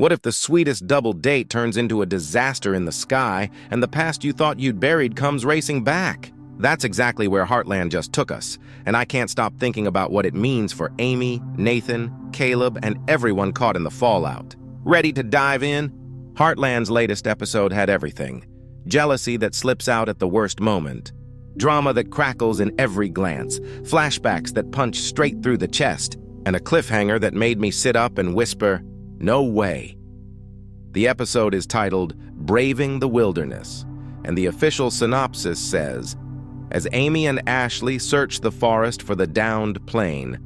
What if the sweetest double date turns into a disaster in the sky and the past you thought you'd buried comes racing back? That's exactly where Heartland just took us, and I can't stop thinking about what it means for Amy, Nathan, Caleb, and everyone caught in the fallout. Ready to dive in? Heartland's latest episode had everything. Jealousy that slips out at the worst moment. Drama that crackles in every glance. Flashbacks that punch straight through the chest. And a cliffhanger that made me sit up and whisper, "No way." The episode is titled Braving the Wilderness, and the official synopsis says, as Amy and Ashley search the forest for the downed plane,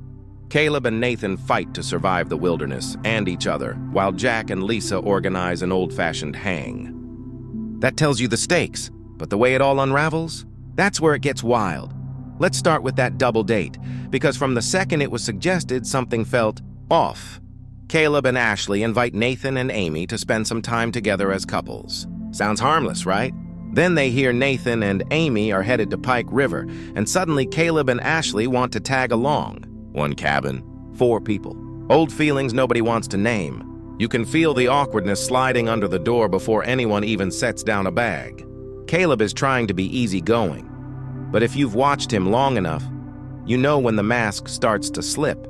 Caleb and Nathan fight to survive the wilderness and each other, while Jack and Lisa organize an old-fashioned hang. That tells you the stakes, but the way it all unravels, that's where it gets wild. Let's start with that double date, because from the second it was suggested, something felt off. Caleb and Ashley invite Nathan and Amy to spend some time together as couples. Sounds harmless, right? Then they hear Nathan and Amy are headed to Pike River, and suddenly Caleb and Ashley want to tag along. 1 cabin, 4 people. Old feelings nobody wants to name. You can feel the awkwardness sliding under the door before anyone even sets down a bag. Caleb is trying to be easygoing, but if you've watched him long enough, you know when the mask starts to slip.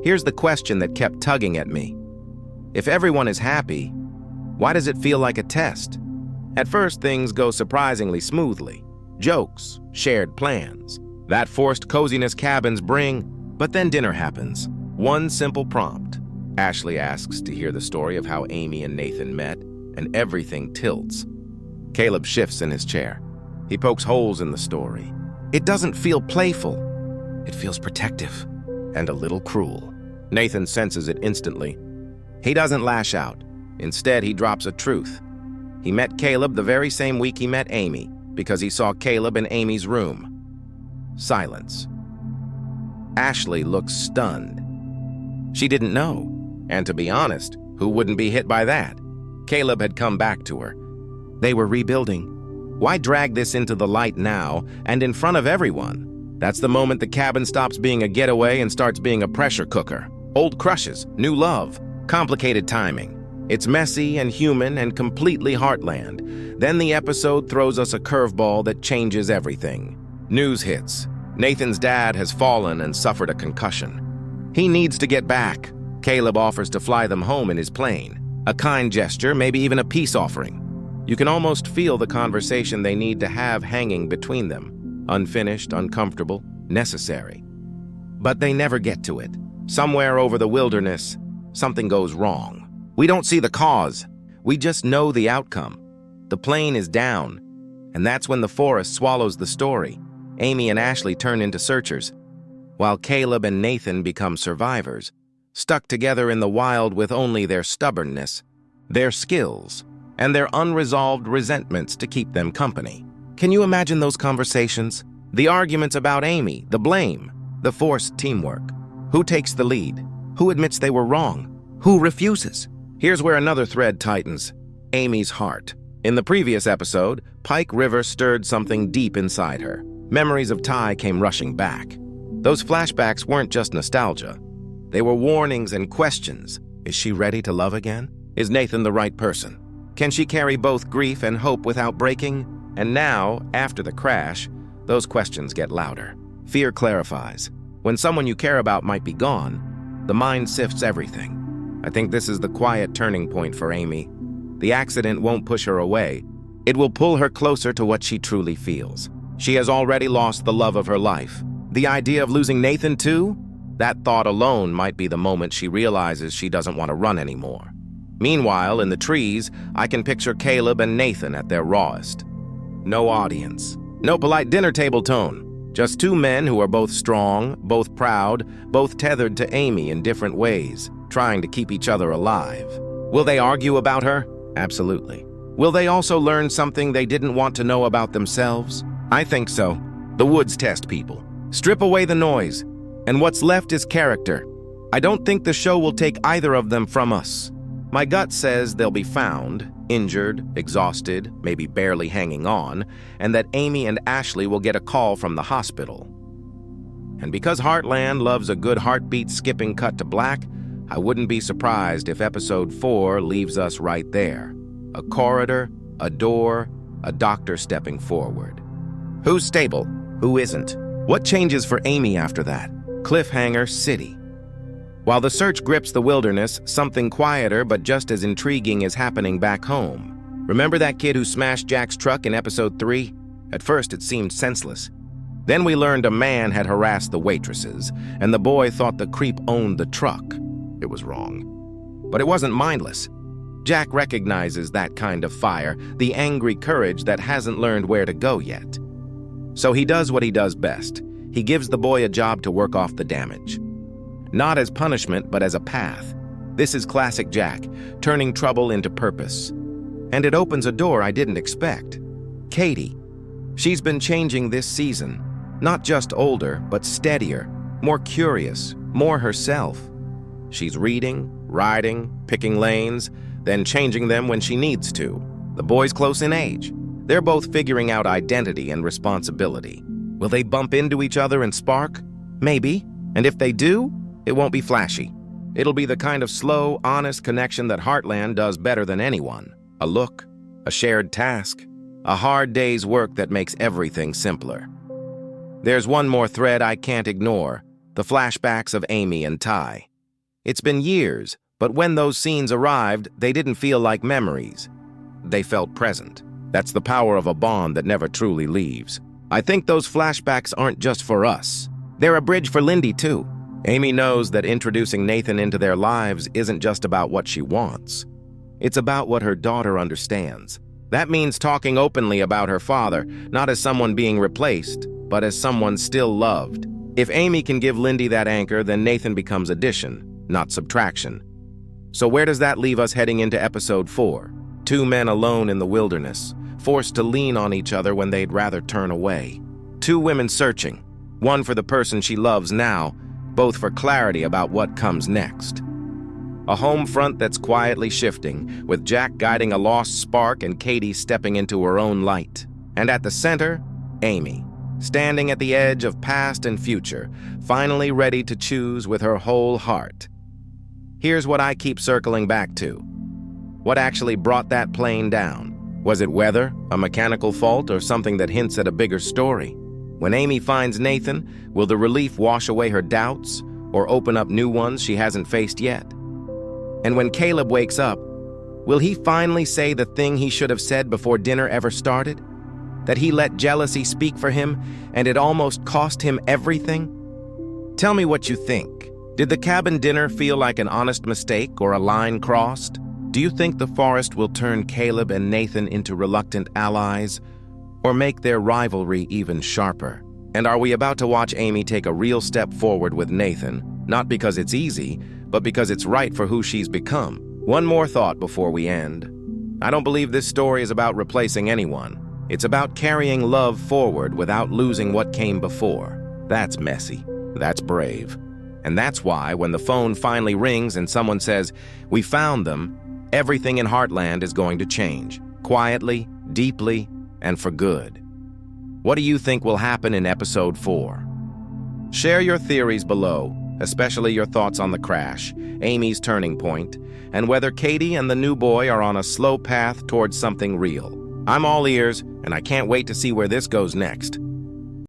Here's the question that kept tugging at me. If everyone is happy, why does it feel like a test? At first, things go surprisingly smoothly. Jokes, shared plans. That forced coziness cabins bring, but then dinner happens. One simple prompt. Ashley asks to hear the story of how Amy and Nathan met, and everything tilts. Caleb shifts in his chair. He pokes holes in the story. It doesn't feel playful. It feels protective and a little cruel. Nathan senses it instantly. He doesn't lash out. Instead, he drops a truth. He met Caleb the very same week he met Amy, because he saw Caleb in Amy's room. Silence. Ashley looks stunned. She didn't know. And to be honest, who wouldn't be hit by that? Caleb had come back to her. They were rebuilding. Why drag this into the light now and in front of everyone? That's the moment the cabin stops being a getaway and starts being a pressure cooker. Old crushes, new love, complicated timing. It's messy and human and completely Heartland. Then the episode throws us a curveball that changes everything. News hits. Nathan's dad has fallen and suffered a concussion. He needs to get back. Caleb offers to fly them home in his plane. A kind gesture, maybe even a peace offering. You can almost feel the conversation they need to have hanging between them. Unfinished, uncomfortable, necessary. But they never get to it. Somewhere over the wilderness, something goes wrong. We don't see the cause. We just know the outcome. The plane is down. And that's when the forest swallows the story. Amy and Ashley turn into searchers, while Caleb and Nathan become survivors, stuck together in the wild with only their stubbornness, their skills, and their unresolved resentments to keep them company. Can you imagine those conversations? The arguments about Amy, the blame, the forced teamwork. Who takes the lead? Who admits they were wrong? Who refuses? Here's where another thread tightens. Amy's heart. In the previous episode, Pike River stirred something deep inside her. Memories of Ty came rushing back. Those flashbacks weren't just nostalgia. They were warnings and questions. Is she ready to love again? Is Nathan the right person? Can she carry both grief and hope without breaking? And now, after the crash, those questions get louder. Fear clarifies. When someone you care about might be gone, the mind sifts everything. I think this is the quiet turning point for Amy. The accident won't push her away. It will pull her closer to what she truly feels. She has already lost the love of her life. The idea of losing Nathan too? That thought alone might be the moment she realizes she doesn't want to run anymore. Meanwhile, in the trees, I can picture Caleb and Nathan at their rawest. No audience. No polite dinner table tone. Just 2 men who are both strong, both proud, both tethered to Amy in different ways, trying to keep each other alive. Will they argue about her? Absolutely. Will they also learn something they didn't want to know about themselves? I think so. The woods test people. Strip away the noise, and what's left is character. I don't think the show will take either of them from us. My gut says they'll be found, injured, exhausted, maybe barely hanging on, and that Amy and Ashley will get a call from the hospital. And because Heartland loves a good heartbeat skipping cut to black, I wouldn't be surprised if episode 4 leaves us right there. A corridor, a door, a doctor stepping forward. Who's stable? Who isn't? What changes for Amy after that? Cliffhanger City. While the search grips the wilderness, something quieter but just as intriguing is happening back home. Remember that kid who smashed Jack's truck in episode 3? At first it seemed senseless. Then we learned a man had harassed the waitresses, and the boy thought the creep owned the truck. It was wrong. But it wasn't mindless. Jack recognizes that kind of fire, the angry courage that hasn't learned where to go yet. So he does what he does best. He gives the boy a job to work off the damage. Not as punishment, but as a path. This is classic Jack, turning trouble into purpose. And it opens a door I didn't expect. Katie. She's been changing this season. Not just older, but steadier, more curious, more herself. She's reading, riding, picking lanes, then changing them when she needs to. The boy's close in age. They're both figuring out identity and responsibility. Will they bump into each other and spark? Maybe. And if they do, it won't be flashy. It'll be the kind of slow, honest connection that Heartland does better than anyone. A look, a shared task, a hard day's work that makes everything simpler. There's one more thread I can't ignore, the flashbacks of Amy and Ty. It's been years, but when those scenes arrived, they didn't feel like memories. They felt present. That's the power of a bond that never truly leaves. I think those flashbacks aren't just for us. They're a bridge for Lindy, too. Amy knows that introducing Nathan into their lives isn't just about what she wants. It's about what her daughter understands. That means talking openly about her father, not as someone being replaced, but as someone still loved. If Amy can give Lindy that anchor, then Nathan becomes addition, not subtraction. So where does that leave us heading into episode 4? Two men alone in the wilderness, forced to lean on each other when they'd rather turn away. Two women searching, one for the person she loves now, both for clarity about what comes next. A home front that's quietly shifting, with Jack guiding a lost spark and Katie stepping into her own light. And at the center, Amy, standing at the edge of past and future, finally ready to choose with her whole heart. Here's what I keep circling back to. What actually brought that plane down? Was it weather, a mechanical fault, or something that hints at a bigger story? When Amy finds Nathan, will the relief wash away her doubts or open up new ones she hasn't faced yet? And when Caleb wakes up, will he finally say the thing he should have said before dinner ever started? That he let jealousy speak for him and it almost cost him everything? Tell me what you think. Did the cabin dinner feel like an honest mistake or a line crossed? Do you think the forest will turn Caleb and Nathan into reluctant allies, or make their rivalry even sharper? And are we about to watch Amy take a real step forward with Nathan, not because it's easy, but because it's right for who she's become? One more thought before we end. I don't believe this story is about replacing anyone. It's about carrying love forward without losing what came before. That's messy. That's brave. And that's why when the phone finally rings and someone says, "We found them," everything in Heartland is going to change. Quietly, deeply, and for good. What do you think will happen in episode 4? Share your theories below, especially your thoughts on the crash, Amy's turning point, and whether Katie and the new boy are on a slow path towards something real. I'm all ears, and I can't wait to see where this goes next.